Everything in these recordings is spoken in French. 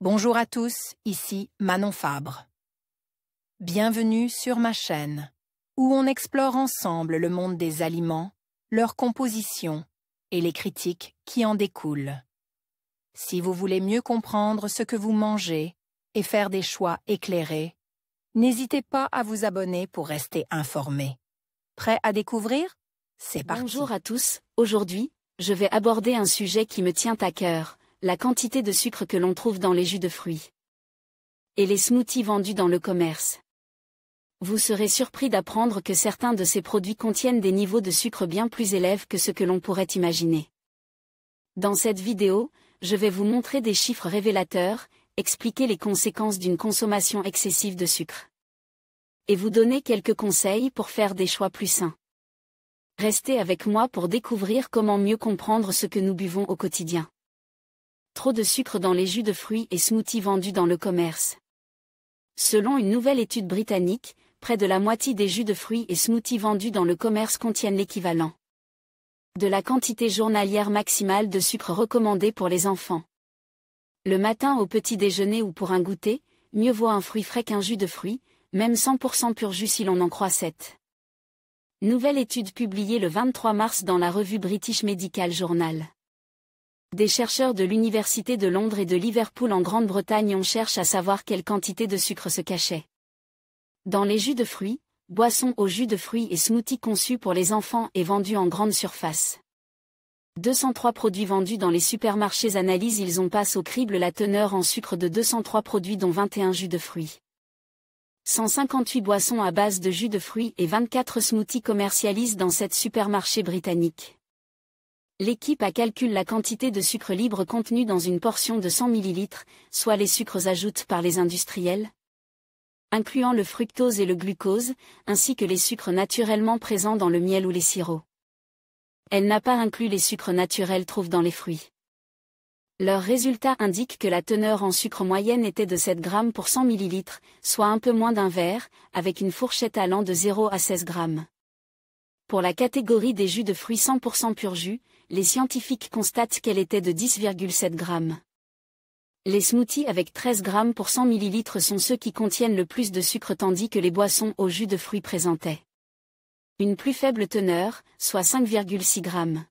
Bonjour à tous, ici Manon Fabre. Bienvenue sur ma chaîne, où on explore ensemble le monde des aliments, leur composition et les critiques qui en découlent. Si vous voulez mieux comprendre ce que vous mangez et faire des choix éclairés, n'hésitez pas à vous abonner pour rester informé. Prêt à découvrir? C'est parti. Bonjour à tous, aujourd'hui, je vais aborder un sujet qui me tient à cœur, la quantité de sucre que l'on trouve dans les jus de fruits et les smoothies vendus dans le commerce. Vous serez surpris d'apprendre que certains de ces produits contiennent des niveaux de sucre bien plus élevés que ce que l'on pourrait imaginer. Dans cette vidéo, je vais vous montrer des chiffres révélateurs, expliquer les conséquences d'une consommation excessive de sucre et vous donner quelques conseils pour faire des choix plus sains. Restez avec moi pour découvrir comment mieux comprendre ce que nous buvons au quotidien. Trop de sucre dans les jus de fruits et smoothies vendus dans le commerce. Selon une nouvelle étude britannique, près de la moitié des jus de fruits et smoothies vendus dans le commerce contiennent l'équivalent de la quantité journalière maximale de sucre recommandée pour les enfants. Le matin au petit déjeuner ou pour un goûter, mieux vaut un fruit frais qu'un jus de fruits, même 100% pur jus si l'on en croit cette nouvelle étude publiée le 23 mars dans la revue British Medical Journal. Des chercheurs de l'Université de Londres et de Liverpool en Grande-Bretagne ont cherché à savoir quelle quantité de sucre se cachait dans les jus de fruits, boissons aux jus de fruits et smoothies conçus pour les enfants et vendus en grande surface. 203 produits vendus dans les supermarchés analysent ils ont passé au crible la teneur en sucre de 203 produits dont 21 jus de fruits. 158 boissons à base de jus de fruits et 24 smoothies commercialisent dans cette supermarché britannique. L'équipe a calculé la quantité de sucre libre contenue dans une portion de 100 ml, soit les sucres ajoutés par les industriels, incluant le fructose et le glucose, ainsi que les sucres naturellement présents dans le miel ou les sirops. Elle n'a pas inclus les sucres naturels trouvés dans les fruits. Leurs résultats indiquent que la teneur en sucre moyenne était de 7 grammes pour 100 ml, soit un peu moins d'un verre, avec une fourchette allant de 0 à 16 grammes. Pour la catégorie des jus de fruits 100% pur jus, les scientifiques constatent qu'elle était de 10,7 grammes. Les smoothies avec 13 grammes pour 100 ml sont ceux qui contiennent le plus de sucre tandis que les boissons au jus de fruits présentaient une plus faible teneur, soit 5,6 grammes.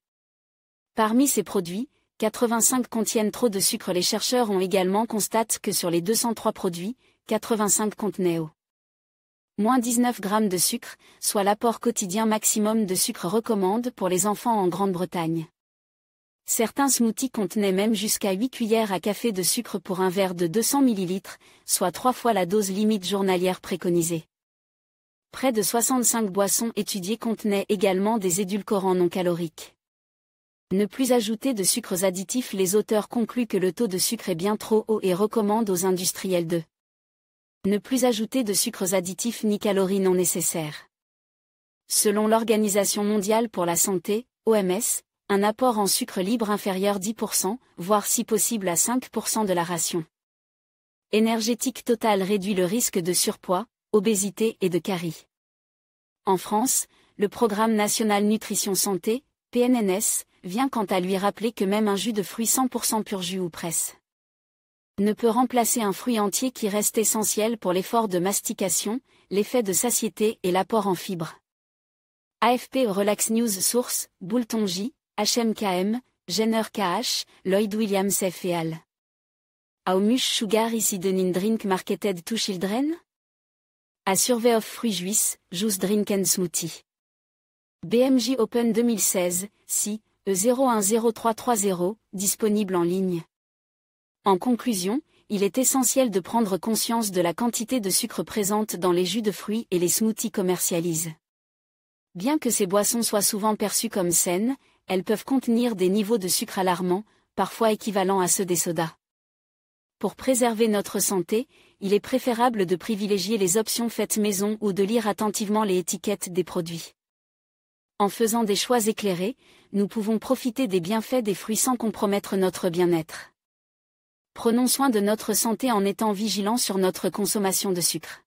Parmi ces produits, 85 contiennent trop de sucre. Les chercheurs ont également constaté que sur les 203 produits, 85 contenaient moins 19 grammes de sucre, soit l'apport quotidien maximum de sucre recommande pour les enfants en Grande-Bretagne. Certains smoothies contenaient même jusqu'à 8 cuillères à café de sucre pour un verre de 200 ml, soit 3 fois la dose limite journalière préconisée. Près de 65 boissons étudiées contenaient également des édulcorants non caloriques. Ne plus ajouter de sucres additifs. Les auteurs concluent que le taux de sucre est bien trop haut et recommandent aux industriels de ne plus ajouter de sucres additifs ni calories non nécessaires. Selon l'Organisation mondiale pour la santé, OMS, un apport en sucre libre inférieur 10%, voire si possible à 5% de la ration énergétique totale réduit le risque de surpoids, obésité et de caries. En France, le Programme national nutrition santé, PNNS, vient quant à lui rappeler que même un jus de fruits 100% pur jus ou presse ne peut remplacer un fruit entier qui reste essentiel pour l'effort de mastication, l'effet de satiété et l'apport en fibres. AFP Relax News Source, Boulton J, HMKM, Jenner KH, Lloyd Williams F et al. How much sugar is in a drink marketed to children? A survey of fruit juice drink and smoothie. BMJ Open 2016, si, E010330, disponible en ligne. En conclusion, il est essentiel de prendre conscience de la quantité de sucre présente dans les jus de fruits et les smoothies commercialisés. Bien que ces boissons soient souvent perçues comme saines, elles peuvent contenir des niveaux de sucre alarmants, parfois équivalents à ceux des sodas. Pour préserver notre santé, il est préférable de privilégier les options faites maison ou de lire attentivement les étiquettes des produits. En faisant des choix éclairés, nous pouvons profiter des bienfaits des fruits sans compromettre notre bien-être. Prenons soin de notre santé en étant vigilants sur notre consommation de sucre.